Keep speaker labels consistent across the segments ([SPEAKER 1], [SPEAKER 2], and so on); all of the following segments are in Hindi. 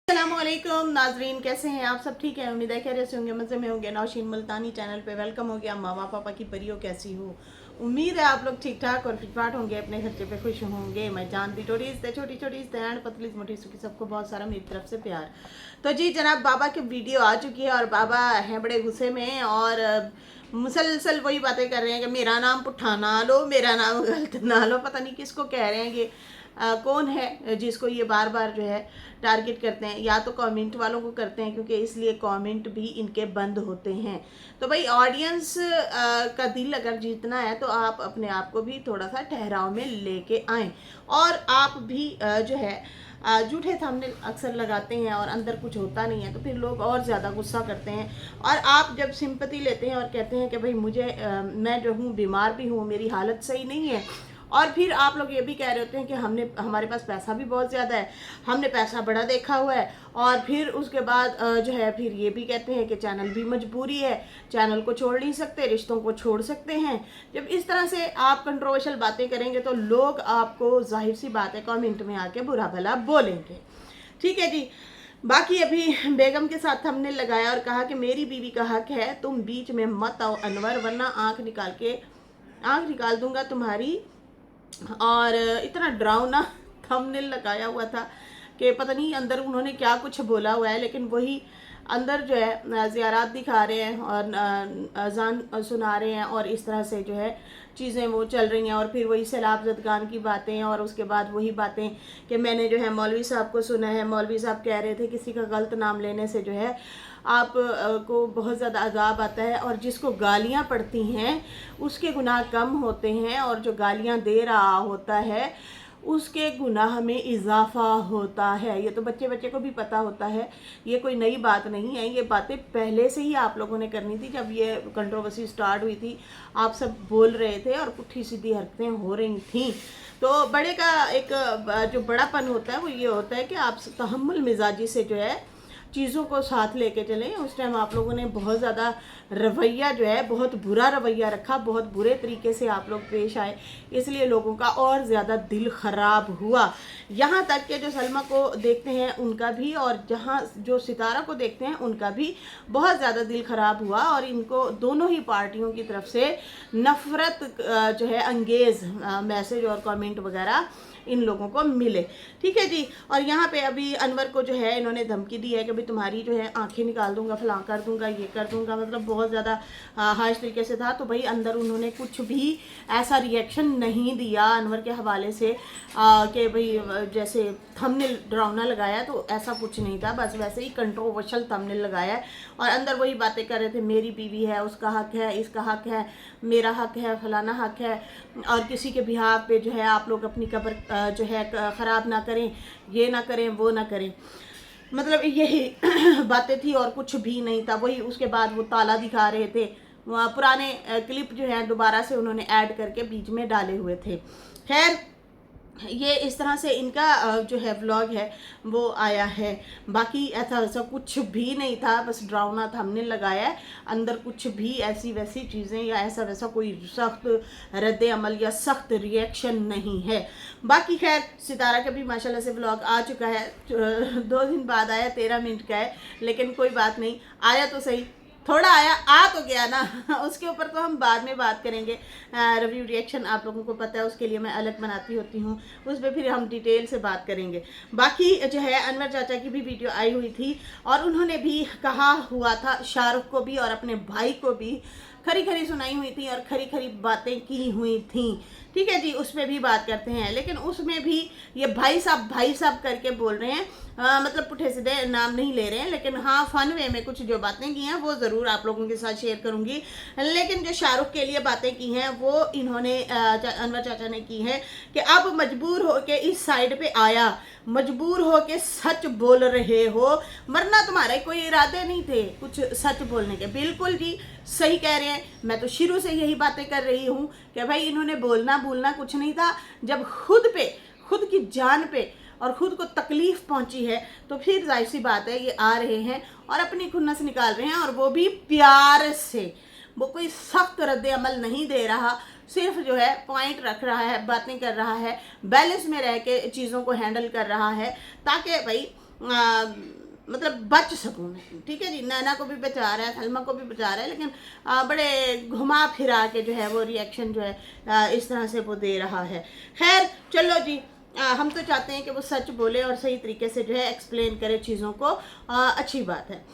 [SPEAKER 1] अस्सलामुअलैकुम नाजरीन, कैसे हैं आप? सब ठीक है, उम्मीद है खैरियत से होंगे, मज़े में होंगे। नौशीन मुल्तानी चैनल पे वेलकम हो गया। मामा पापा की परियों कैसी हो? उम्मीद है आप लोग ठीक ठाक और फिटफाट होंगे, अपने खर्चे पे खुश होंगे। मैं जानती टोरीज थे, छोटी छोटी तैयार पतली मोटी सुखी, सबको बहुत सारा मेरी तरफ से प्यार। तो जी जनाब, बाबा की वीडियो आ चुकी है और बाबा हैं बड़े गुस्से में और मुसलसल वही बातें कर रहे हैं कि मेरा नाम पुट्ठा ना लो, मेरा नाम गलत ना लो। पता नहीं किसको कह रहे हैं ये, कौन है जिसको ये बार बार जो है टारगेट करते हैं। या तो कमेंट वालों को करते हैं, क्योंकि इसलिए कमेंट भी इनके बंद होते हैं। तो भाई ऑडियंस का दिल अगर जीतना है तो आप अपने आप को भी थोड़ा सा ठहराव में लेके आएँ। और आप भी जो है झूठे थंबनेल अक्सर लगाते हैं और अंदर कुछ होता नहीं है, तो फिर लोग और ज़्यादा गुस्सा करते हैं। और आप जब सिंपैथी लेते हैं और कहते हैं कि भाई मुझे मैं जो हूँ बीमार भी हूँ, मेरी हालत सही नहीं है, और फिर आप लोग ये भी कह रहे होते हैं कि हमारे पास पैसा भी बहुत ज़्यादा है, हमने पैसा बड़ा देखा हुआ है, और फिर उसके बाद जो है फिर ये भी कहते हैं कि चैनल भी मजबूरी है, चैनल को छोड़ नहीं सकते, रिश्तों को छोड़ सकते हैं। जब इस तरह से आप कंट्रोवर्शियल बातें करेंगे तो लोग आपको जाहिर सी बात है कमेंट में आके बुरा भला बोलेंगे। ठीक है जी। बाकी अभी बेगम के साथ हमने लगाया और कहा कि मेरी बीवी का हक है, तुम बीच में मत आओ अनवर, वरना आंख निकाल दूंगा तुम्हारी। और इतना डरावना थंबनेल लगाया हुआ था कि पता नहीं अंदर उन्होंने क्या कुछ बोला हुआ है, लेकिन वही अंदर जो है ज़ियारात दिखा रहे हैं और अजान सुना रहे हैं और इस तरह से जो है चीज़ें वो चल रही हैं। और फिर वही सैलाब ज़दगान की बातें और उसके बाद वही बातें कि मैंने जो है मौलवी साहब को सुना है, मौलवी साहब कह रहे थे किसी का गलत नाम लेने से जो है आप को बहुत ज़्यादा अजाब आता है, और जिसको गालियाँ पड़ती हैं उसके गुनाह कम होते हैं, और जो गालियाँ दे रहा होता है उसके गुनाह में इजाफा होता है। ये तो बच्चे बच्चे को भी पता होता है, ये कोई नई बात नहीं है। ये बातें पहले से ही आप लोगों ने करनी थी। जब ये कंट्रोवर्सी स्टार्ट हुई थी आप सब बोल रहे थे और पुट्ठी सीधी हरकतें हो रही थी। तो बड़े का एक जो बड़ापन होता है वो ये होता है कि आप तहम्मुल मिजाजी से जो है चीज़ों को साथ लेके चलें। उस टाइम आप लोगों ने बहुत ज़्यादा रवैया जो है, बहुत बुरा रवैया रखा, बहुत बुरे तरीके से आप लोग पेश आए, इसलिए लोगों का और ज़्यादा दिल ख़राब हुआ। यहाँ तक कि जो सलमा को देखते हैं उनका भी, और जहाँ जो सितारा को देखते हैं उनका भी बहुत ज़्यादा दिल ख़राब हुआ। और इनको दोनों ही पार्टियों की तरफ से नफ़रत जो है अंगेज़ मैसेज और कमेंट वगैरह इन लोगों को मिले। ठीक है जी। और यहाँ पे अभी अनवर को जो है इन्होंने धमकी दी है कि भाई तुम्हारी जो है आंखें निकाल दूंगा, फलां कर दूंगा, ये कर दूंगा, मतलब बहुत ज़्यादा हाश तरीके से था। तो भाई अंदर उन्होंने कुछ भी ऐसा रिएक्शन नहीं दिया अनवर के हवाले से कि भाई जैसे थंबनेल डरावना लगाया, तो ऐसा कुछ नहीं था, बस वैसे ही कंट्रोवर्शियल थंबनेल लगाया है। और अंदर वही बातें कर रहे थे, मेरी बीवी है, उसका हक है, इसका हक है, मेरा हक है, फलाना हक है, और किसी के बिहाफ पे जो है आप लोग अपनी कब्र जो है ख़राब ना करें, ये ना करें, वो ना करें, मतलब यही बातें थी और कुछ भी नहीं था। वही उसके बाद वो ताला दिखा रहे थे, पुराने क्लिप जो है दोबारा से उन्होंने ऐड करके बीच में डाले हुए थे। खैर ये इस तरह से इनका जो है व्लॉग है वो आया है। बाकी ऐसा वैसा कुछ भी नहीं था, बस डरावना था हमने लगाया है। अंदर कुछ भी ऐसी वैसी चीज़ें या ऐसा वैसा कोई सख्त रद्द अमल या सख्त रिएक्शन नहीं है। बाकी खैर सितारा का भी माशाल्लाह से व्लॉग आ चुका है, 2 दिन बाद आया, 13 मिनट का है, लेकिन कोई बात नहीं, आया तो सही, थोड़ा आया, आ तो गया ना। उसके ऊपर तो हम बाद में बात करेंगे। रिव्यू रिएक्शन आप लोगों को पता है, उसके लिए मैं अलग बनाती होती हूँ, उस पर फिर हम डिटेल से बात करेंगे। बाकी जो है अनवर चाचा की भी वीडियो आई हुई थी और उन्होंने भी कहा हुआ था, शाहरुख को भी और अपने भाई को भी खरी खरी सुनाई हुई थी और खरी खरी बातें की हुई थी। ठीक है जी, उसमें भी बात करते हैं, लेकिन उसमें भी ये भाई साहब करके बोल रहे हैं, मतलब पुठे सीधे नाम नहीं ले रहे हैं, लेकिन हाँ फन वे में कुछ जो बातें की हैं वो ज़रूर आप लोगों के साथ शेयर करूंगी। लेकिन जो शाहरुख के लिए बातें की हैं वो इन्होंने अनवर चाचा ने की है कि अब मजबूर हो के इस साइड पे आया, मजबूर हो के सच बोल रहे हो, वरना तुम्हारे कोई इरादे नहीं थे कुछ सच बोलने के। बिल्कुल जी सही कह रहे हैं, मैं तो शुरू से यही बातें कर रही हूँ कि भाई इन्होंने बोलना भूलना कुछ नहीं था। जब खुद की जान पे और ख़ुद को तकलीफ़ पहुंची है तो फिर जाहिर सी बात है ये आ रहे हैं और अपनी खुन्नस निकाल रहे हैं, और वो भी प्यार से। वो कोई सख्त रद्द अमल नहीं दे रहा, सिर्फ जो है पॉइंट रख रहा है, बातें कर रहा है, बैलेंस में रह के चीज़ों को हैंडल कर रहा है, ताकि भाई मतलब बच सकूं मैं, ठीक है जी। नैना को भी बचा रहा है, सलमा को भी बचा रहा है, लेकिन बड़े घुमा फिरा के जो है वो रिएक्शन जो है इस तरह से वो दे रहा है। खैर चलो जी, हम तो चाहते हैं कि वो सच बोले और सही तरीके से जो है एक्सप्लेन करे चीज़ों को, अच्छी बात है।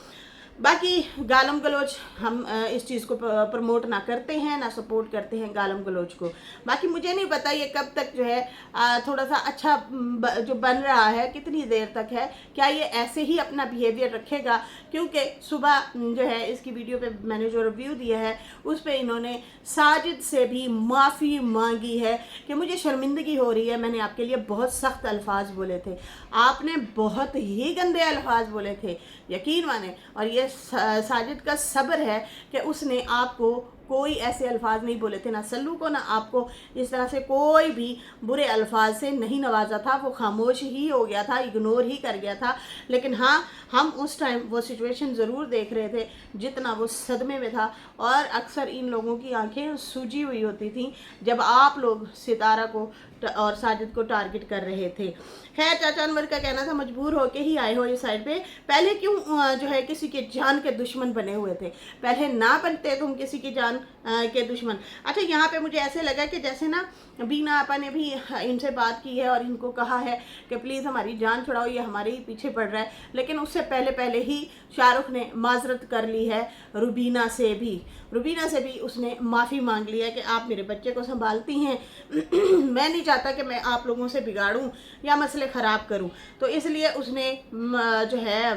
[SPEAKER 1] बाकी गालम गलोच हम इस चीज़ को प्रमोट ना करते हैं, ना सपोर्ट करते हैं गालम गलोच को। बाकी मुझे नहीं पता ये कब तक जो है थोड़ा सा अच्छा जो बन रहा है, कितनी देर तक है, क्या ये ऐसे ही अपना बिहेवियर रखेगा? क्योंकि सुबह जो है इसकी वीडियो पे मैंने जो रिव्यू दिया है उस पर इन्होंने साजिद से भी माफ़ी मांगी है कि मुझे शर्मिंदगी हो रही है, मैंने आपके लिए बहुत सख्त अल्फाज बोले थे, आपने बहुत ही गंदे अल्फाज बोले थे, यकीन माने। और ये साजिद का सब्र है कि उसने आपको कोई ऐसे अल्फाज नहीं बोले थे, ना सल्लू को ना आपको इस तरह से कोई भी बुरे अल्फाज से नहीं नवाजा था। वो खामोश ही हो गया था, इग्नोर ही कर गया था। लेकिन हाँ, हम उस टाइम वो सिचुएशन ज़रूर देख रहे थे जितना वो सदमे में था, और अक्सर इन लोगों की आंखें सूजी हुई होती थी जब आप लोग सितारा को और साजिद को टारगेट कर रहे थे। खैर चाचा अनवर का कहना था मजबूर होके ही आए हो इस साइड पे, पहले क्यों जो है किसी के जान के दुश्मन बने हुए थे, पहले ना बनते तुम किसी की जान के दुश्मन। अच्छा, यहाँ पे मुझे ऐसे लगा कि जैसे ना बीना आपा ने भी इनसे बात की है और इनको कहा है कि प्लीज़ हमारी जान छुड़ाओ, ये हमारे ही पीछे पड़ रहा है, लेकिन उससे पहले ही शाहरुख ने माजरत कर ली है रुबीना से भी उसने माफ़ी मांग ली है कि आप मेरे बच्चे को संभालती हैं मैं नहीं चाहता कि मैं आप लोगों से बिगाड़ूं या मसले ख़राब करूं, तो इसलिए उसने जो है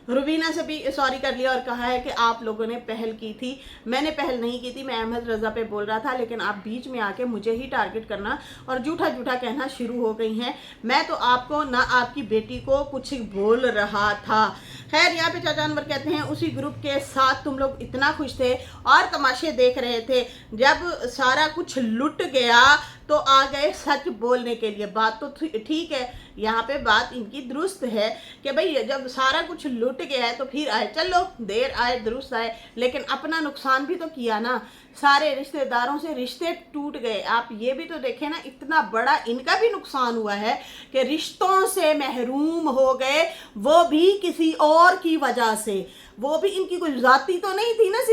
[SPEAKER 1] रुबीना से भी सॉरी कर लिया और कहा है कि आप लोगों ने पहल की थी, मैंने पहल नहीं की थी, मैं अहमद रज़ा पे बोल रहा था, लेकिन आप बीच में आके मुझे ही टारगेट करना और झूठा कहना शुरू हो गई हैं। मैं तो आपको ना आपकी बेटी को कुछ बोल रहा था। खैर यहाँ पे चाचा अनवर कहते हैं उसी ग्रुप के साथ तुम लोग इतना खुश थे और तमाशे देख रहे थे, जब सारा कुछ लुट गया तो आ गए सच बोलने के लिए। बात तो ठीक है, यहाँ पे बात इनकी दुरुस्त है कि भाई जब सारा कुछ लुट गया है तो फिर आए, चलो देर आए दुरुस्त आए, लेकिन अपना नुकसान भी तो किया ना, सारे रिश्तेदारों से रिश्ते टूट गए। आप ये भी तो देखें ना, इतना बड़ा इनका भी नुकसान हुआ है कि रिश्तों से महरूम हो गए, वो भी किसी और की वजह से। वो भी इनकी कोई जाती तो नहीं थी ना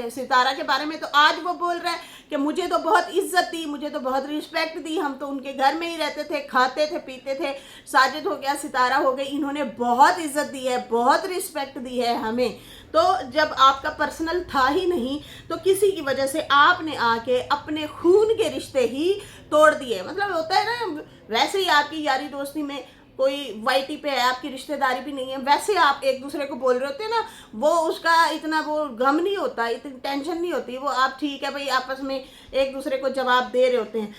[SPEAKER 1] सितारा के बारे में, तो आज वो बोल रहा है कि मुझे तो बहुत इज्जत दी, मुझे तो बहुत रिस्पेक्ट दी, हम तो उनके घर में ही रहते थे, खाते थे, पीते थे। साजिद हो गया, सितारा हो गई, इन्होंने बहुत इज्जत दी है, बहुत रिस्पेक्ट दी है हमें। तो जब आपका पर्सनल था ही नहीं तो किसी की वजह से आपने आके अपने खून के रिश्ते ही तोड़ दिए। मतलब होता है ना, वैसे ही आपकी यारी दोस्ती में कोई वाईटी पे है, आपकी रिश्तेदारी भी नहीं है, वैसे आप एक दूसरे को बोल रहे होते हैं ना, वो उसका इतना वो गम नहीं होता, इतनी टेंशन नहीं होती, वो आप ठीक है भाई आपस में एक दूसरे को जवाब दे रहे होते हैं,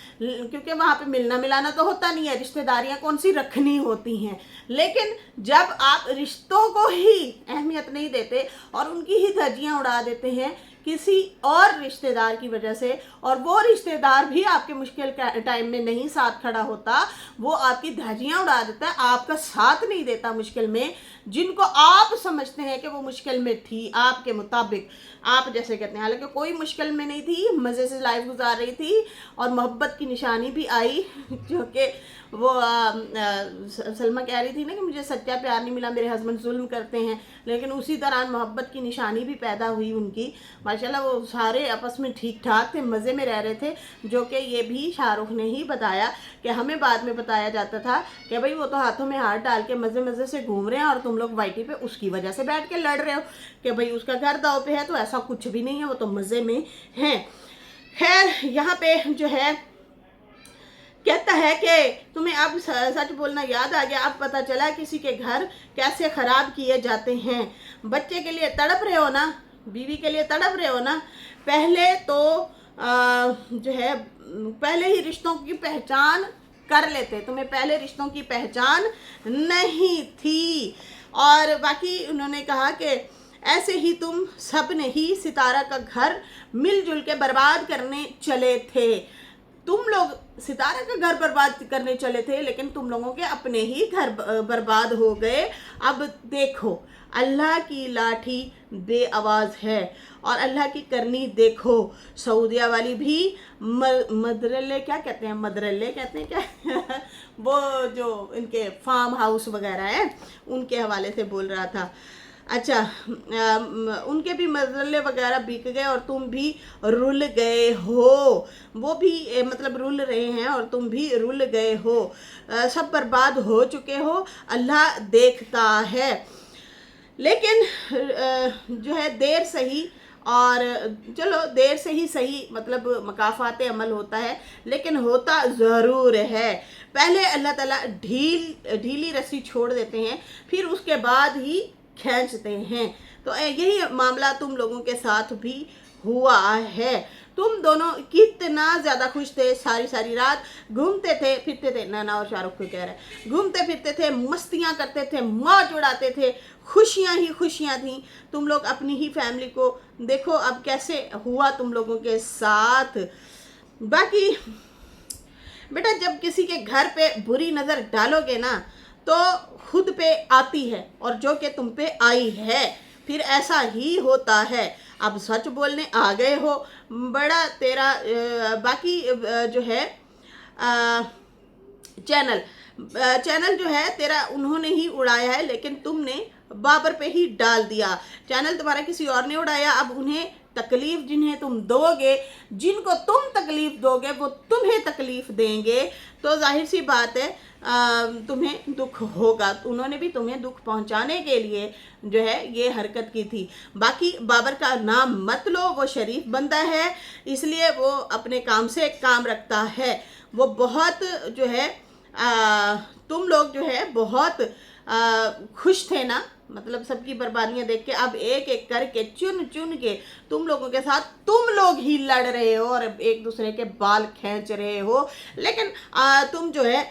[SPEAKER 1] क्योंकि वहाँ पे मिलना मिलाना तो होता नहीं है, रिश्तेदारियाँ कौन सी रखनी होती हैं। लेकिन जब आप रिश्तों को ही अहमियत नहीं देते और उनकी ही धज्जियाँ उड़ा देते हैं किसी और रिश्तेदार की वजह से, और वो रिश्तेदार भी आपके मुश्किल टाइम में नहीं साथ खड़ा होता, वो आपकी धज्जियां उड़ा देता है, आपका साथ नहीं देता मुश्किल में, जिनको आप समझते हैं कि वो मुश्किल में थी आपके मुताबिक, आप जैसे कहते हैं, हालांकि कोई मुश्किल में नहीं थी, मज़े से लाइफ गुजार रही थी और मोहब्बत की निशानी भी आई, जो कि वो सलमा कह रही थी ना कि मुझे सच्चा प्यार नहीं मिला, मेरे हस्बैंड जुल्म करते हैं, लेकिन उसी दौरान मोहब्बत की निशानी भी पैदा हुई उनकी। माशाल्लाह वो सारे आपस में ठीक ठाक थे, मज़े में रह रहे थे, जो कि ये भी शाहरुख ने ही बताया कि हमें बाद में बताया जाता था कि भाई वो तो हाथों में हाथ डाल के मज़े मज़े से घूम रहे हैं और तुम लोग वाईटी पे उसकी वजह से बैठ के लड़ रहे हो कि भाई उसका घर दाव पे है, तो ऐसा कुछ भी नहीं है, वो तो मज़े में हैं। खैर यहाँ पे जो है कहता है कि तुम्हें अब सच बोलना याद आ गया, अब पता चला किसी के घर कैसे ख़राब किए जाते हैं। बच्चे के लिए तड़प रहे हो ना, बीवी के लिए तड़प रहे हो ना, पहले तो जो है पहले ही रिश्तों की पहचान कर लेते, तुम्हें पहले रिश्तों की पहचान नहीं थी। और बाकी उन्होंने कहा कि ऐसे ही तुम सब ने ही सितारा का घर मिलजुल के बर्बाद करने चले थे। तुम लोग सितारा का घर बर्बाद करने चले थे, लेकिन तुम लोगों के अपने ही घर बर्बाद हो गए। अब देखो, अल्लाह की लाठी बेआवाज़ है और अल्लाह की करनी देखो। सऊदिया वाली भी मदरल्ले क्या कहते हैं, मदरल्ले कहते हैं क्या वो जो इनके फार्म हाउस वगैरह है उनके हवाले से बोल रहा था। अच्छा, उनके भी मजल्ले वगैरह बिक गए और तुम भी रुल गए हो। वो भी मतलब रुल रहे हैं और तुम भी रुल गए हो। सब बर्बाद हो चुके हो, अल्लाह देखता है। लेकिन जो है देर सही, और चलो देर से ही सही, मतलब मकाफात अमल होता है, लेकिन होता ज़रूर है। पहले अल्लाह ताला ढीली रस्सी छोड़ देते हैं, फिर उसके बाद ही खींचते हैं। तो यही मामला तुम लोगों के साथ भी हुआ है। तुम दोनों कितना ज़्यादा खुश थे, सारी सारी रात घूमते थे फिरते थे, नैना और शाहरुख को कह रहे हैं, घूमते फिरते थे, मस्तियाँ करते थे, मौज उड़ाते थे, खुशियाँ ही खुशियाँ थी। तुम लोग अपनी ही फैमिली को देखो अब कैसे हुआ तुम लोगों के साथ। बाकी बेटा, जब किसी के घर पे बुरी नज़र डालोगे ना तो खुद पे आती है, और जो कि तुम पे आई है फिर ऐसा ही होता है। अब सच बोलने आ गए हो, बड़ा तेरा बाकी जो है चैनल जो है तेरा उन्होंने ही उड़ाया है, लेकिन तुमने बाबर पे ही डाल दिया। चैनल तुम्हारा किसी और ने उड़ाया। अब उन्हें तकलीफ जिन्हें तुम दोगे, जिनको तुम तकलीफ दोगे वो तुम्हें तकलीफ देंगे, तो जाहिर सी बात है तुम्हें दुख होगा। उन्होंने भी तुम्हें दुख पहुंचाने के लिए जो है ये हरकत की थी। बाकी बाबर का नाम मत लो, वो शरीफ बंदा है, इसलिए वो अपने काम से काम रखता है। वो बहुत जो है तुम लोग जो है बहुत खुश थे ना, मतलब सबकी बर्बादियां देख के। अब एक एक करके चुन चुन के तुम लोगों के साथ तुम लोग ही लड़ रहे हो और एक दूसरे के बाल खींच रहे हो। लेकिन तुम जो है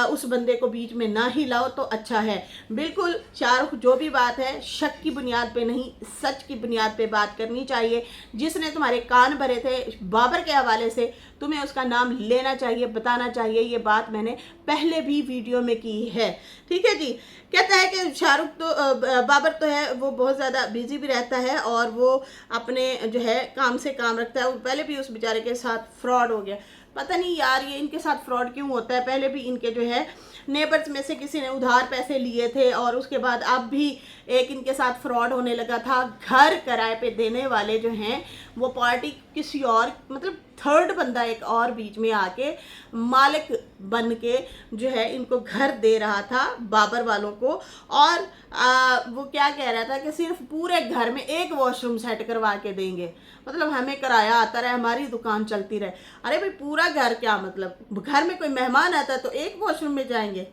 [SPEAKER 1] उस बंदे को बीच में ना ही लाओ तो अच्छा है। बिल्कुल शाहरुख, जो भी बात है शक की बुनियाद पे नहीं, सच की बुनियाद पे बात करनी चाहिए। जिसने तुम्हारे कान भरे थे बाबर के हवाले से, तुम्हें उसका नाम लेना चाहिए, बताना चाहिए। ये बात मैंने पहले भी वीडियो में की है, ठीक है जी। कहता है कि शाहरुख तो बाबर तो है वो बहुत ज़्यादा बिजी भी रहता है और वो अपने जो है काम से काम रखता है। पहले भी उस बेचारे के साथ फ्रॉड हो गया, पता नहीं यार ये इनके साथ फ्रॉड क्यों होता है। पहले भी इनके जो है नेबर्स में से किसी ने उधार पैसे लिए थे और उसके बाद अब भी एक इनके साथ फ्रॉड होने लगा था। घर किराए पे देने वाले जो हैं वो पार्टी किसी और, मतलब थर्ड बंदा एक और बीच में आके मालिक बन के जो है इनको घर दे रहा था बाबर वालों को। और वो क्या कह रहा था कि सिर्फ पूरे घर में एक वॉशरूम सेट करवा के देंगे, मतलब हमें किराया आता रहे, हमारी दुकान चलती रहे। अरे भाई पूरा घर क्या, मतलब घर में कोई मेहमान आता है तो एक वॉशरूम में जाएंगे?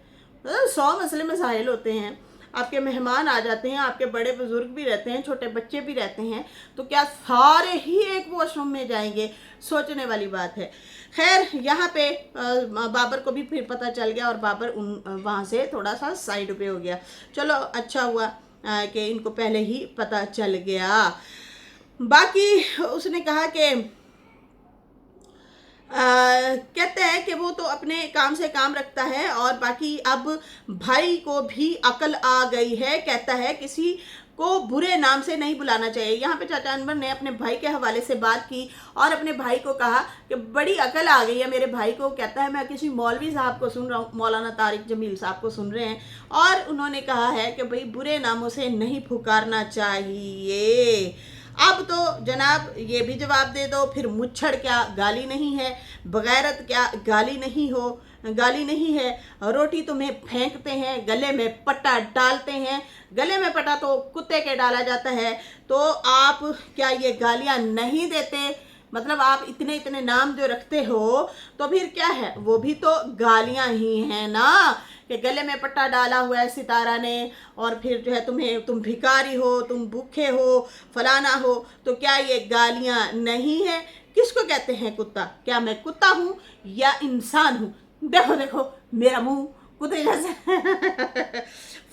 [SPEAKER 1] मतलब 100 मसले मसाइल होते हैं। आपके मेहमान आ जाते हैं, आपके बड़े बुजुर्ग भी रहते हैं, छोटे बच्चे भी रहते हैं, तो क्या सारे ही एक वॉशरूम में जाएंगे? सोचने वाली बात है। खैर यहाँ पे बाबर को भी फिर पता चल गया और बाबर वहाँ से थोड़ा सा साइड पे हो गया। चलो अच्छा हुआ कि इनको पहले ही पता चल गया। बाकी उसने कहा कि कहते हैं कि वो तो अपने काम से काम रखता है और बाकी अब भाई को भी अकल आ गई है। कहता है किसी को बुरे नाम से नहीं बुलाना चाहिए। यहाँ पे चाचा अनवर ने अपने भाई के हवाले से बात की और अपने भाई को कहा कि बड़ी अकल आ गई है मेरे भाई को। कहता है मैं किसी मौलवी साहब को सुन रहा हूँ, मौलाना तारिक जमील साहब को सुन रहे हैं, और उन्होंने कहा है कि भाई बुरे नामों से नहीं पुकारना चाहिए। अब तो जनाब ये भी जवाब दे दो, फिर मुच्छड़ क्या गाली नहीं है, बगैरत क्या गाली नहीं है, रोटी तुम्हें फेंकते हैं, गले में पट्टा डालते हैं, गले में पट्टा तो कुत्ते के डाला जाता है, तो आप क्या ये गालियां नहीं देते? मतलब आप इतने इतने नाम जो रखते हो तो फिर क्या है, वो भी तो गालियां ही हैं ना, कि गले में पट्टा डाला हुआ है सितारा ने, और फिर जो है तुम भिखारी हो, तुम भूखे हो, फलाना हो, तो क्या ये गालियां नहीं है? किसको कहते हैं कुत्ता? क्या मैं कुत्ता हूँ या इंसान हूँ? देखो देखो मेरा मुंह कुत्ते जैसे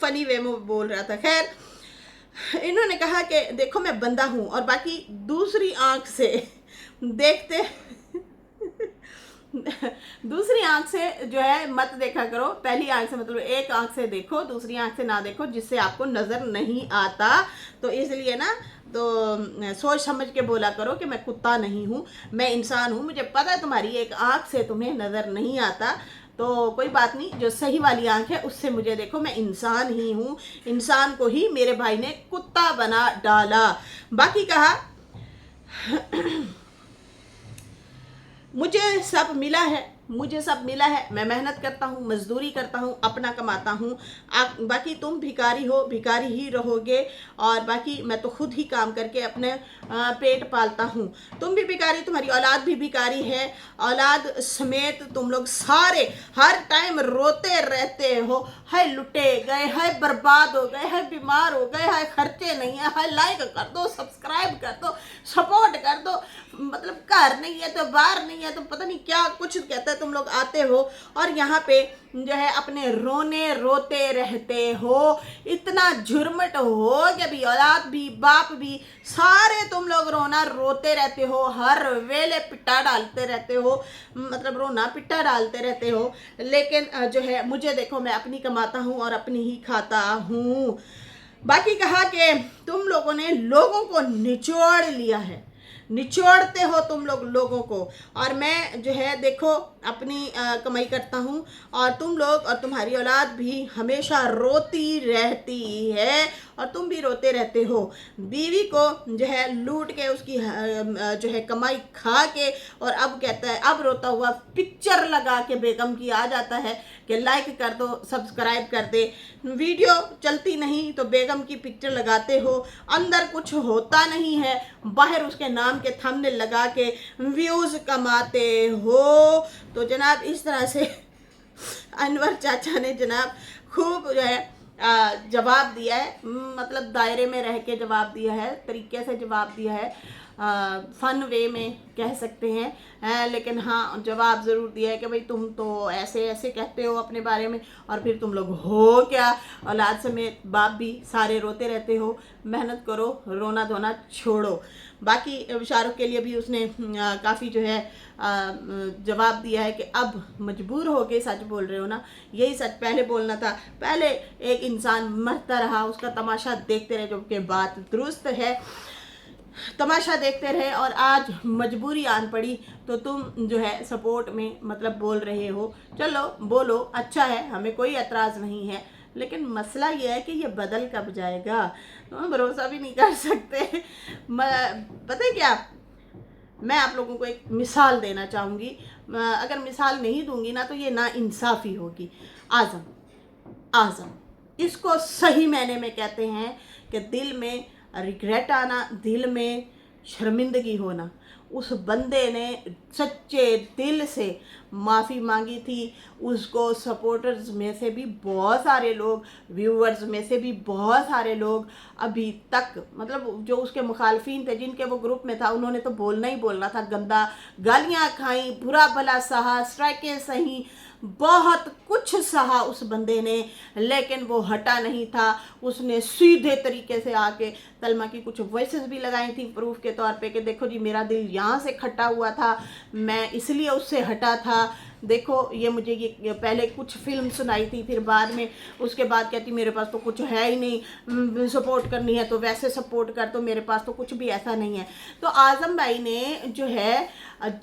[SPEAKER 1] फनी वे में बोल रहा था। खैर इन्होंने कहा कि देखो मैं बंदा हूँ और बाकी दूसरी आंख से देखते दूसरी आंख से जो है मत देखा करो, पहली आंख से मतलब एक आंख से देखो, दूसरी आंख से ना देखो, जिससे आपको नज़र नहीं आता। तो इसलिए ना तो सोच समझ के बोला करो कि मैं कुत्ता नहीं हूँ, मैं इंसान हूँ। मुझे पता है तुम्हारी एक आंख से तुम्हें नज़र नहीं आता, तो कोई बात नहीं, जो सही वाली आंख है उससे मुझे देखो, मैं इंसान ही हूँ। इंसान को ही मेरे भाई ने कुत्ता बना डाला। बाकी कहा मुझे सब मिला है, मुझे सब मिला है, मैं मेहनत करता हूँ, मजदूरी करता हूँ, अपना कमाता हूँ। बाकी तुम भिखारी हो, भिखारी ही रहोगे। और बाकी मैं तो खुद ही काम करके अपने पेट पालता हूँ। तुम भी भिखारी, तुम्हारी औलाद भी भिखारी है, औलाद समेत तुम लोग सारे हर टाइम रोते रहते हो, है लुटे गए, है बर्बाद हो गए, है बीमार हो गए, है खर्चे नहीं है लाइक कर दो, सब्सक्राइब कर दो, सपोर्ट कर दो। मतलब घर नहीं है तो बाहर नहीं है तो पता नहीं क्या कुछ कहता है, तुम लोग आते हो और यहाँ पे जो है अपने रोने रोते रहते हो। इतना झुरमट हो कि भी औलाद भी बाप भी सारे तुम लोग रोना रोते रहते हो, हर वेले पिट्टा डालते रहते हो, मतलब रोना पिट्टा डालते रहते हो। लेकिन जो है मुझे देखो, मैं अपनी कमाता हूँ और अपनी ही खाता हूँ। बाकी कहा कि तुम लोगों ने लोगों को निचोड़ लिया है, निचोड़ते हो तुम लोग लोगों को, और मैं जो है देखो अपनी कमाई करता हूँ, और तुम लोग और तुम्हारी औलाद भी हमेशा रोती रहती है और तुम भी रोते रहते हो। बीवी को जो है लूट के उसकी जो है कमाई खा के, और अब कहता है, अब रोता हुआ पिक्चर लगा के बेगम की आ जाता है कि लाइक कर दो, सब्सक्राइब कर दे। वीडियो चलती नहीं तो बेगम की पिक्चर लगाते हो, अंदर कुछ होता नहीं है, बाहर उसके नाम के थंबनेल लगा के व्यूज़ कमाते हो। तो जनाब इस तरह से अनवर चाचा ने जनाब खूब जो है जवाब दिया है, मतलब दायरे में रह के जवाब दिया है, तरीके से जवाब दिया है, फन वे में कह सकते हैं। लेकिन हाँ जवाब ज़रूर दिया है कि भाई तुम तो ऐसे ऐसे कहते हो अपने बारे में, और फिर तुम लोग हो क्या, औलाद समेत बाप भी सारे रोते रहते हो। मेहनत करो, रोना धोना छोड़ो। बाकी शाहरुख के लिए भी उसने काफ़ी जो है जवाब दिया है कि अब मजबूर हो के सच बोल रहे हो ना, यही सच पहले बोलना था। पहले एक इंसान मरता रहा, उसका तमाशा देखते रहे, जो कि बात दुरुस्त है, तमाशा देखते रहे, और आज मजबूरी आन पड़ी तो तुम जो है सपोर्ट में मतलब बोल रहे हो। चलो बोलो, अच्छा है, हमें कोई एतराज़ नहीं है। लेकिन मसला ये है कि ये बदल कब जाएगा, तो भरोसा भी नहीं कर सकते। पता है क्या, मैं आप लोगों को एक मिसाल देना चाहूँगी। अगर मिसाल नहीं दूंगी ना तो ये ना इंसाफ़ी होगी। आज़म, आज़म इसको सही मायने में कहते हैं कि दिल में रिग्रेट आना, दिल में शर्मिंदगी होना। उस बंदे ने सच्चे दिल से माफ़ी मांगी थी। उसको सपोर्टर्स में से भी बहुत सारे लोग, व्यूअर्स में से भी बहुत सारे लोग अभी तक, मतलब जो उसके मुखालफिन थे जिनके वो ग्रुप में था, उन्होंने तो बोलना ही बोलना था, गंदा गालियाँ खाई, बुरा भला सहा, स्ट्राइकें सही, बहुत कुछ सहा उस बंदे ने, लेकिन वो हटा नहीं था। उसने सीधे तरीके से आके तलमा की कुछ वॉइसेस भी लगाई थी प्रूफ के तौर पे कि देखो जी मेरा दिल यहाँ से खट्टा हुआ था, मैं इसलिए उससे हटा था। देखो ये मुझे ये पहले कुछ फिल्म सुनाई थी, फिर बाद में उसके बाद कहती मेरे पास तो कुछ है ही नहीं, सपोर्ट करनी है तो वैसे सपोर्ट कर, तो मेरे पास तो कुछ भी ऐसा नहीं है। तो आज़म भाई ने जो है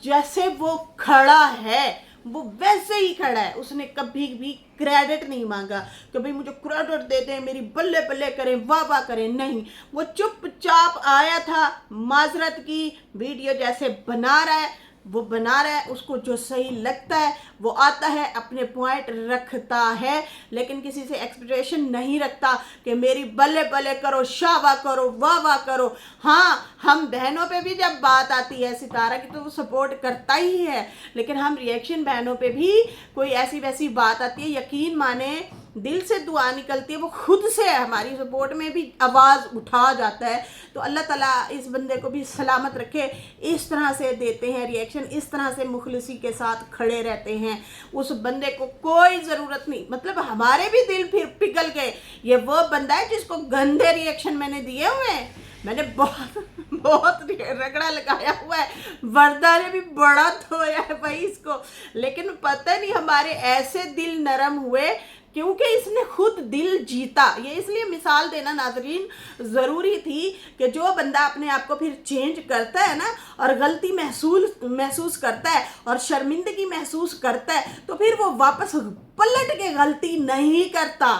[SPEAKER 1] जैसे वो खड़ा है वो वैसे ही खड़ा है। उसने कभी भी क्रेडिट नहीं मांगा कि भाई मुझे क्रेडिट दे दें, मेरी बल्ले बल्ले करें, वाह वाह करें, नहीं। वो चुपचाप आया था, माजरत की वीडियो जैसे बना रहा है वो बना रहा है, उसको जो सही लगता है वो आता है, अपने पॉइंट रखता है, लेकिन किसी से एक्सपेक्टेशन नहीं रखता कि मेरी बल्ले बल्ले करो, शाबा करो, वाह वाह करो। हाँ, हम बहनों पे भी जब बात आती है सितारा की तो वो सपोर्ट करता ही है, लेकिन हम रिएक्शन बहनों पे भी कोई ऐसी वैसी बात आती है, यकीन माने दिल से दुआ निकलती है, वो खुद से हमारी सपोर्ट में भी आवाज़ उठा जाता है। तो अल्लाह ताला इस बंदे को भी सलामत रखे। इस तरह से देते हैं रिएक्शन, इस तरह से मुखलिसी के साथ खड़े रहते हैं। उस बंदे को कोई ज़रूरत नहीं, मतलब हमारे भी दिल फिर पिघल गए। ये वो बंदा है जिसको गंदे रिएक्शन मैंने दिए हुए हैं, मैंने बहुत बहुत रगड़ा लगाया हुआ है, वर्दा ने भी बड़ा धोया है भाई इसको। लेकिन पता नहीं हमारे ऐसे दिल नरम हुए क्योंकि इसने खुद दिल जीता। ये इसलिए मिसाल देना नाज़रीन ज़रूरी थी कि जो बंदा अपने आप को फिर चेंज करता है ना और गलती महसूस करता है और शर्मिंदगी महसूस करता है तो फिर वो वापस पलट के गलती नहीं करता।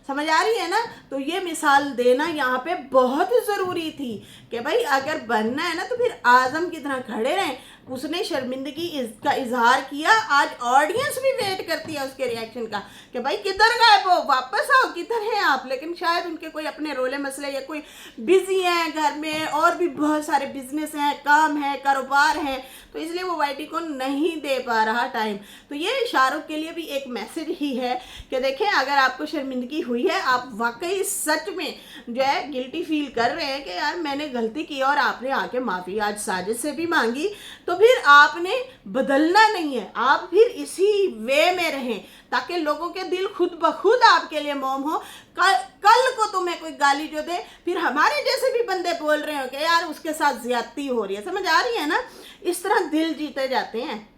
[SPEAKER 1] समझ आ रही है ना? तो ये मिसाल देना यहाँ पे बहुत ज़रूरी थी कि भाई अगर बनना है ना तो फिर आज़म की तरह खड़े रहें। उसने शर्मिंदगी का इजहार किया, आज ऑडियंस भी वेट करती है उसके रिएक्शन का कि भाई किधर गए वो, वापस आओ, किधर हैं आप। लेकिन शायद उनके कोई अपने रोले मसले या कोई बिजी हैं घर में, और भी बहुत सारे बिजनेस हैं, काम है, कारोबार हैं, तो इसलिए वो वाईटी को नहीं दे पा रहा टाइम। तो ये शाहरुख के लिए भी एक मैसेज ही है कि देखें अगर आपको शर्मिंदगी हुई है, आप वाकई सच में जो है गिल्टी फील कर रहे हैं कि यार मैंने गलती की और आपने आके माफ़ी आज साजिद से भी मांगी, तो फिर आपने बदलना नहीं है, आप फिर इसी वे में रहें ताकि लोगों के दिल खुद ब खुद आपके लिए मौम हो। कल को तुम्हें कोई गाली जो दे, फिर हमारे जैसे भी बंदे बोल रहे हो कि यार उसके साथ ज्यादती हो रही है। समझ आ रही है ना? इस तरह दिल जीते जाते हैं,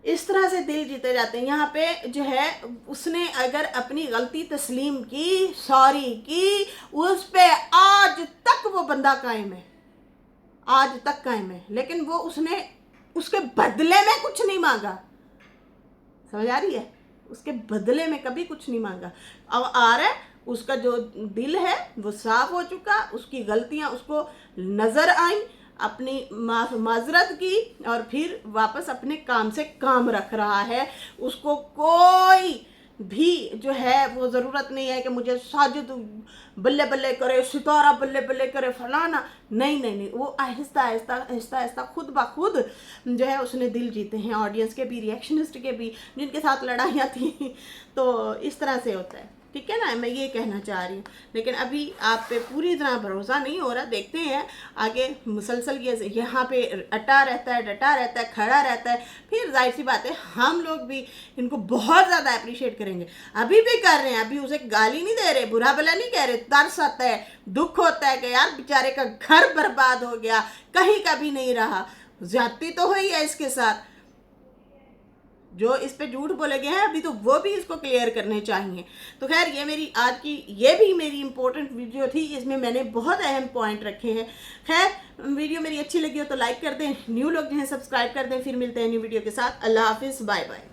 [SPEAKER 1] इस तरह से दिल जीते जाते हैं। यहाँ पे जो है उसने अगर अपनी गलती तस्लीम की, सॉरी की, उस पे आज तक वो बंदा कायम है, आज तक कायम है। लेकिन वो उसने उसके बदले में कुछ नहीं मांगा। समझ आ रही है? उसके बदले में कभी कुछ नहीं मांगा। अब आ रहा है, उसका जो दिल है वो साफ हो चुका, उसकी गलतियां उसको नजर आई, अपनी माजरत की और फिर वापस अपने काम से काम रख रहा है। उसको कोई भी जो है वो ज़रूरत नहीं है कि मुझे साजिद बल्ले बल्ले करे, सितारा बल्ले बल्ले करे, फलाना नहीं नहीं नहीं। वो आहिस्ता आहिस्ता आहिस्ता आहिस्ता खुद ब खुद जो है उसने दिल जीते हैं, ऑडियंस के भी, रिएक्शनिस्ट के भी, जिनके साथ लड़ाइयाँ थी। तो इस तरह से होता है, ठीक है ना? मैं ये कहना चाह रही हूँ। लेकिन अभी आप पे पूरी तरह भरोसा नहीं हो रहा, देखते हैं आगे। मुसलसल ये यहाँ पे अटा रहता है, डटा रहता है, खड़ा रहता है, फिर जाहिर सी बात है हम लोग भी इनको बहुत ज़्यादा अप्रिशिएट करेंगे। अभी भी कर रहे हैं, अभी उसे गाली नहीं दे रहे, बुरा भला नहीं कह रहे, तरस आता है, दुख होता है कि यार बेचारे का घर बर्बाद हो गया, कहीं का भी नहीं रहा। ज्यादती तो हुई है इसके साथ, जो इस पे झूठ बोले गए हैं अभी तो वो भी इसको क्लियर करने चाहिए। तो खैर ये मेरी आज की ये भी मेरी इंपॉर्टेंट वीडियो थी, इसमें मैंने बहुत अहम पॉइंट रखे हैं। खैर वीडियो मेरी अच्छी लगी हो तो लाइक कर दें, न्यू लोग जो हैं सब्सक्राइब कर दें। फिर मिलते हैं न्यू वीडियो के साथ। अल्लाह हाफिज़, बाय बाय।